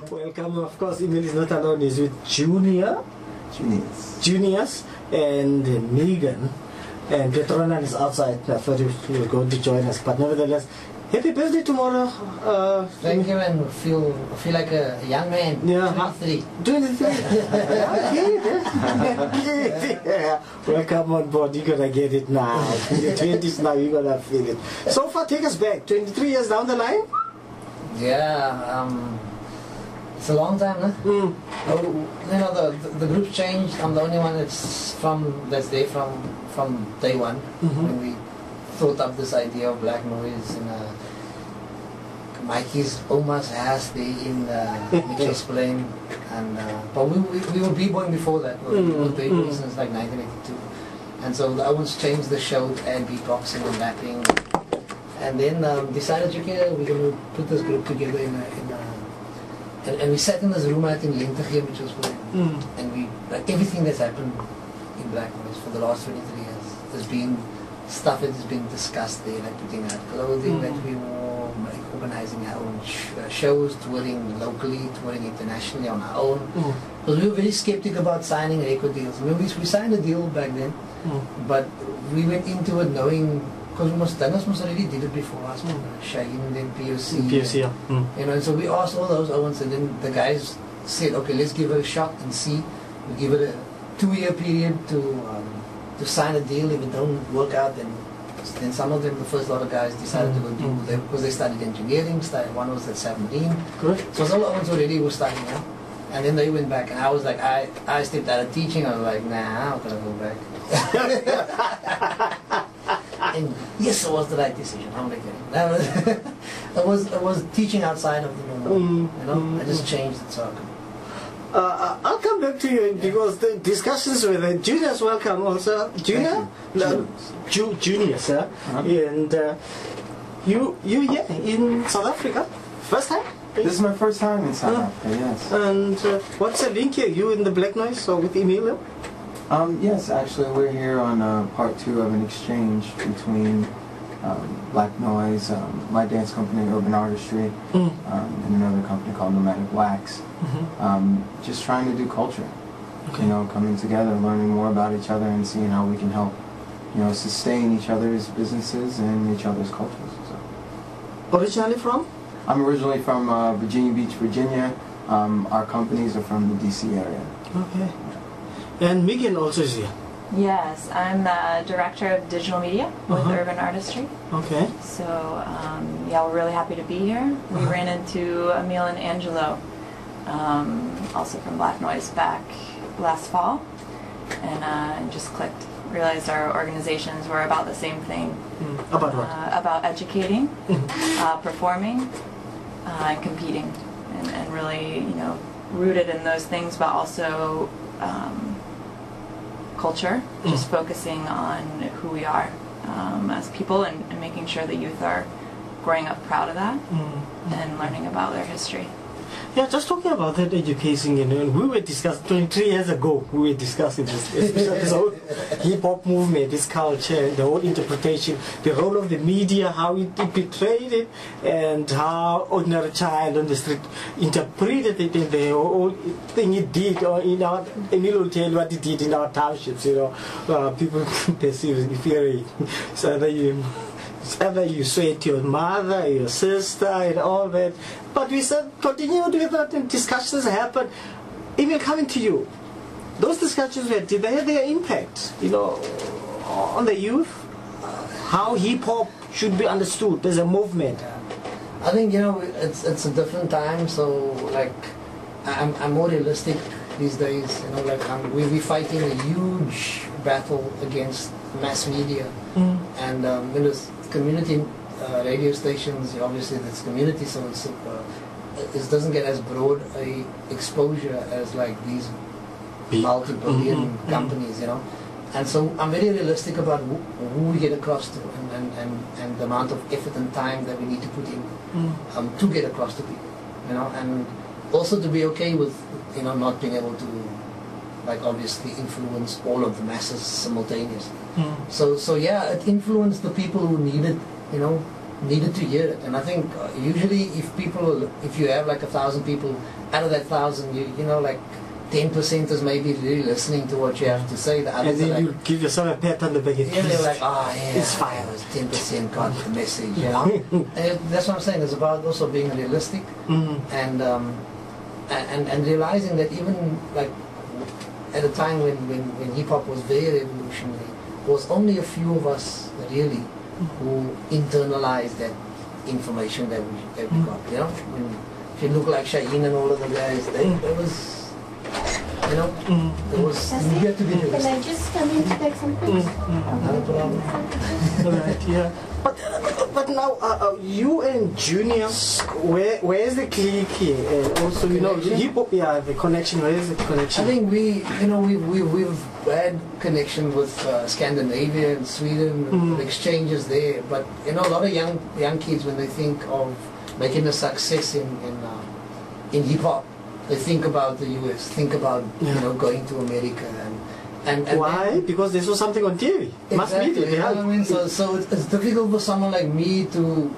Welcome. Of course, Emile is not alone. He's with Junious and Megan. And Petrona is outside. I thought he was going to join us. But nevertheless, happy birthday tomorrow. Thank you, and feel like a young man. Yeah. 23. 23. Yeah. Welcome on board. You're going to get it now. In your 20s now, you're going to feel it. So far, take us back. 23 years down the line? Yeah. It's a long time, huh? Mm. You know, the group's changed. I'm the only one that's there from day one, when we thought up this idea of black noise. And Mikey's Oma's house there in Mitchell's Plain, and but we were b-boying before that. We were b-boying since like 1982, and so the Owens changed the show to add beatboxing and rapping, and then decided, okay, we're going to put this group together and we sat in this room out in Lentegem, which was and we, like, everything that's happened in black noise for the last 23 years has been stuff that has been discussed there, like putting out clothing that we wore, like organizing our own shows, touring locally, touring internationally on our own. Because we were very skeptical about signing record deals. I mean, we signed a deal back then, but we went into it knowing, because Dennis must already did it before us, Shaheen and then POC. POC, yeah. You know, and so we asked all those Owens, and then the guys said, okay, let's give it a shot and see. We give it a 2-year period to sign a deal. If it don't work out, then some of them, the first lot of guys, decided to go do them because they studied engineering. One was at Submarine. Good. So some of Owens already were starting out. And then they went back, and I was like, I stepped out of teaching. I was like, nah, I'm not gonna go back. And yes, it was the right decision. I'm not kidding. That was it was teaching outside of the normal. You know, I just changed it so I could. I'll come back to you because the discussions with the Juniors, welcome also. Juniors, yeah? And you in South Africa, first time? This is my first time in South Africa, yes. And what's the link here? You in the Black Noise or with Emile? Yes, actually we're here on part 2 of an exchange between Black Noise, my dance company, Urban Artistry, and another company called Nomadic Wax. Just trying to do culture, you know, coming together, learning more about each other and seeing how we can help, you know, sustain each other's businesses and each other's cultures. So. Originally from? I'm originally from Virginia Beach, Virginia. Our companies are from the DC area. Okay. And Megan also is here. Yes, I'm the Director of Digital Media with Urban Artistry. Okay. So, yeah, we're really happy to be here. We ran into Emile and Angelo, also from Black Noise, back last fall, and just clicked. Realized our organizations were about the same thing. About what? About educating, performing, and competing, and really, you know, rooted in those things, but also culture, just focusing on who we are as people and making sure the youth are growing up proud of that and learning about their history. Yeah, just talking about that education, you know, we were discussing 23 years ago, we were discussing this, especially this whole hip-hop movement, this culture, the whole interpretation, the role of the media, how it betrayed it, and how ordinary child on the street interpreted it in the whole thing it did, or in our, Emile will tell you what it did in our townships, you know, people perceive it very, so either you sweat your mother, your sister, and all that. But we said, continued with that, and discussions happened. Even coming to you, those discussions did they have their impact, you know, on the youth? How hip hop should be understood as a movement? I think, you know, it's a different time. So like, I'm more realistic these days. You know, like we're fighting a huge battle against mass media, and you know, community radio stations, obviously that's community, so it doesn't get as broad a exposure as like these multi-billion companies, you know. And so I'm very realistic about who we get across to and the amount of effort and time that we need to put in to get across to people, you know, and also to be okay with, you know, not being able to, like, obviously influence all of the masses simultaneously. So yeah, it influenced the people who needed, you know, needed to hear it. And I think usually if you have like 1,000 people, out of that 1,000, you know, like 10% is maybe really listening to what you have to say. The others And then are you give yourself a pat on the back. yeah, they're like, yeah, it's fine. 10% got the message, you know. And that's what I'm saying. It's about also being realistic and realizing that even like at a time when hip hop was very revolutionary, there was only a few of us really who internalized that information that we got. You know, if you look like Shaheen and all of the guys, there was. You know, there was you have to be realistic. Can I just come in to take something? No problem. Right, yeah. But now you and Junious, where's the clique here? And also, you know, hip hop, yeah, the connection. Where is the connection? I think we've had connection with Scandinavia and Sweden, the exchanges there. But you know, a lot of young kids when they think of making a success in hip hop, they think about the US, think about you know going to America and why? then, because they saw something on TV. exactly, Must be there. you know what I mean? So it's difficult for someone like me to,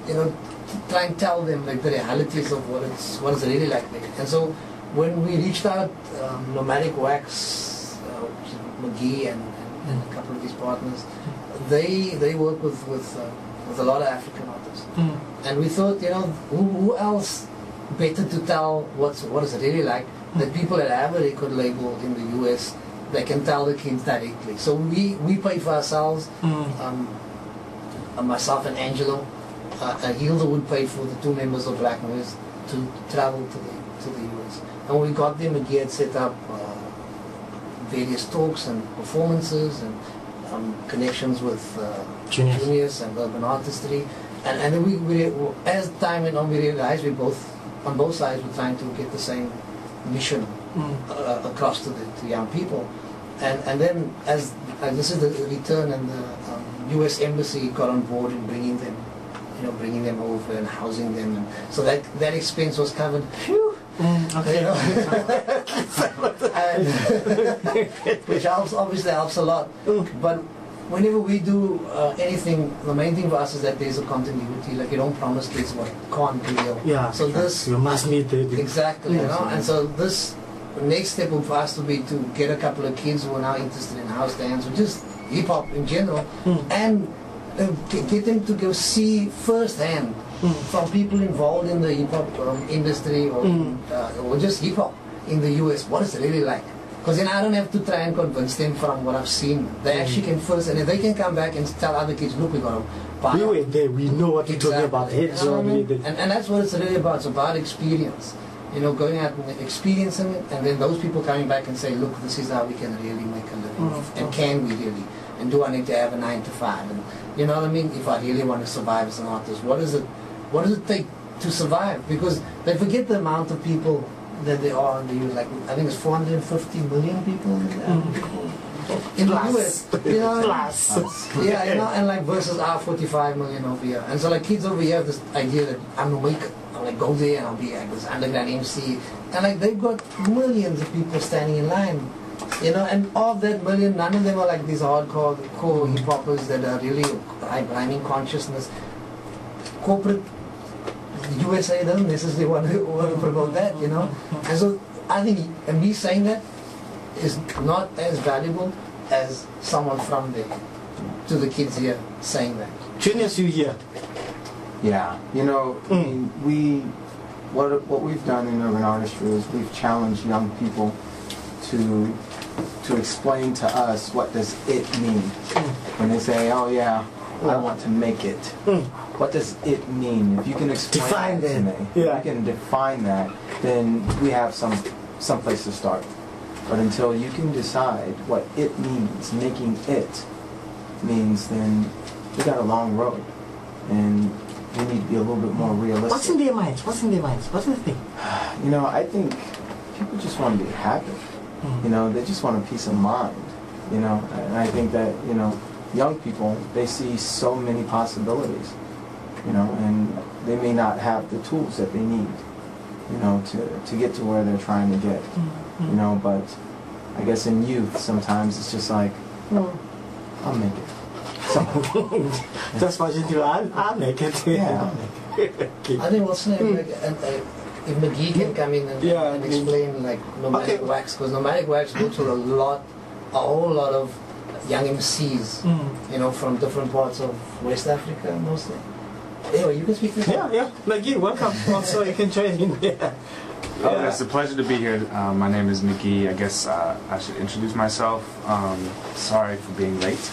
you know, to try and tell them like the realities of what it's really like there. And so when we reached out, Nomadic Wax, McGee and a couple of his partners, they work with a lot of African artists, and we thought, you know, who else better to tell what is it really like than people that have a record label in the US that can tell the kids directly. So we pay for ourselves, myself and Angelo, Hilda would pay for the 2 members of Black Noise to travel to the US, and we got them again set up various talks and performances and connections with Junious and urban artistry, and then we as time went on we realized we both on both sides were trying to get the same mission across to young people, and then as this is the return, and the U.S. Embassy got on board in bringing them over and housing them, and so that expense was covered. Phew. Okay. You know? Which obviously helps a lot, but whenever we do anything, the main thing for us is that there's a continuity. Like you don't promise kids what can't be real. Yeah. So this you must meet the exactly, you know. And so this next step for us to be to get a couple of kids who are now interested in house dance or just hip hop in general, and get them to go see firsthand from people involved in the hip hop industry or just hip hop in the US what it's really like. Because then I don't have to try and convince them from what I've seen. They actually can first, and if they can come back and tell other kids, look, we got to buy. We went there, we know what you're talking about. You know what I mean? And that's what it's really about. It's about experience. You know, going out and experiencing it, and then those people coming back and say, look, this is how we can really make a living. And can we really? And do I need to have a 9 to 5? And you know what I mean? If I really want to survive as an artist, what does it take to survive? Because they forget the amount of people that they are in the US. Like I think it's 450 million people in the US. You know, yeah, you know, and like versus our 45 million over here. And so like kids over here have this idea that I'm gonna make it. I'm like go there and I'll be like this underground MC. And like they've got millions of people standing in line. You know, and of that million, none of them are like these hardcore core hip hoppers that are really rhyming consciousness. Corporate USA doesn't necessarily want to promote that, you know. And so I think me saying that is not as valuable as someone from there to the kids here saying that. Junious, you here? Yeah, you know, I mean, what we've done in urban artistry is we've challenged young people to explain to us what does it mean when they say, oh yeah, I want to make it. What does it mean? If you can explain that to me, if you can define that, then we have some place to start. But until you can decide what it means, making it means, then we got a long road, and we need to be a little bit more realistic. What's in their minds? What's the thing? You know, I think people just want to be happy. You know, they just want a peace of mind. You know, and I think that, you know, young people, they see so many possibilities, you know, and they may not have the tools that they need, you know, to get to where they're trying to get, you know, but I guess in youth sometimes it's just like, I'll make it. So just fortunately, I'll make it. Yeah. Okay. I think what's the name? Like, if McGee can come in and explain like nomadic wax, because nomadic wax go through a whole lot of young MCs, you know, from different parts of West Africa mostly. Anyway, you can speak to that. Yeah. McGee, welcome. Also, you can join in. Oh, it's a pleasure to be here. My name is McGee. I guess I should introduce myself. Sorry for being late.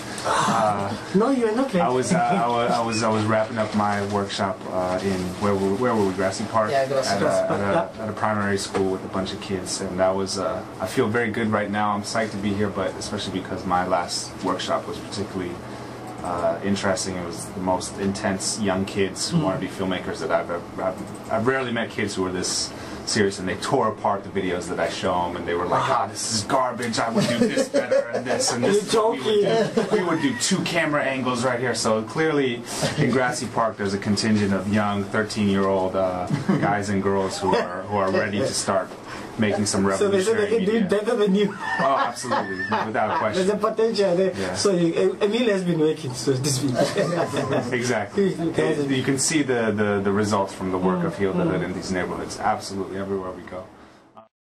No, you are not late. I was wrapping up my workshop in where were we? Grassy Park. Yeah, Grassy Park. At a primary school with a bunch of kids, and that was. I feel very good right now. I'm psyched to be here, but especially because my last workshop was particularly interesting. It was the most intense young kids who want to be filmmakers that I've rarely met kids who are this serious, and they tore apart the videos that I show them, and they were like, this is garbage, I would do this better, and this, and this. We would do 2 camera angles right here. So clearly in Grassy Park there's a contingent of young 13-year-old guys and girls who are ready to start making some revolutionary So they can do it better than you. Oh, absolutely, without question. There's a potential there. Yeah. So Emile has been working this week. Exactly. You can see the results from the work of Heal the Hood in these neighborhoods. Absolutely, everywhere we go.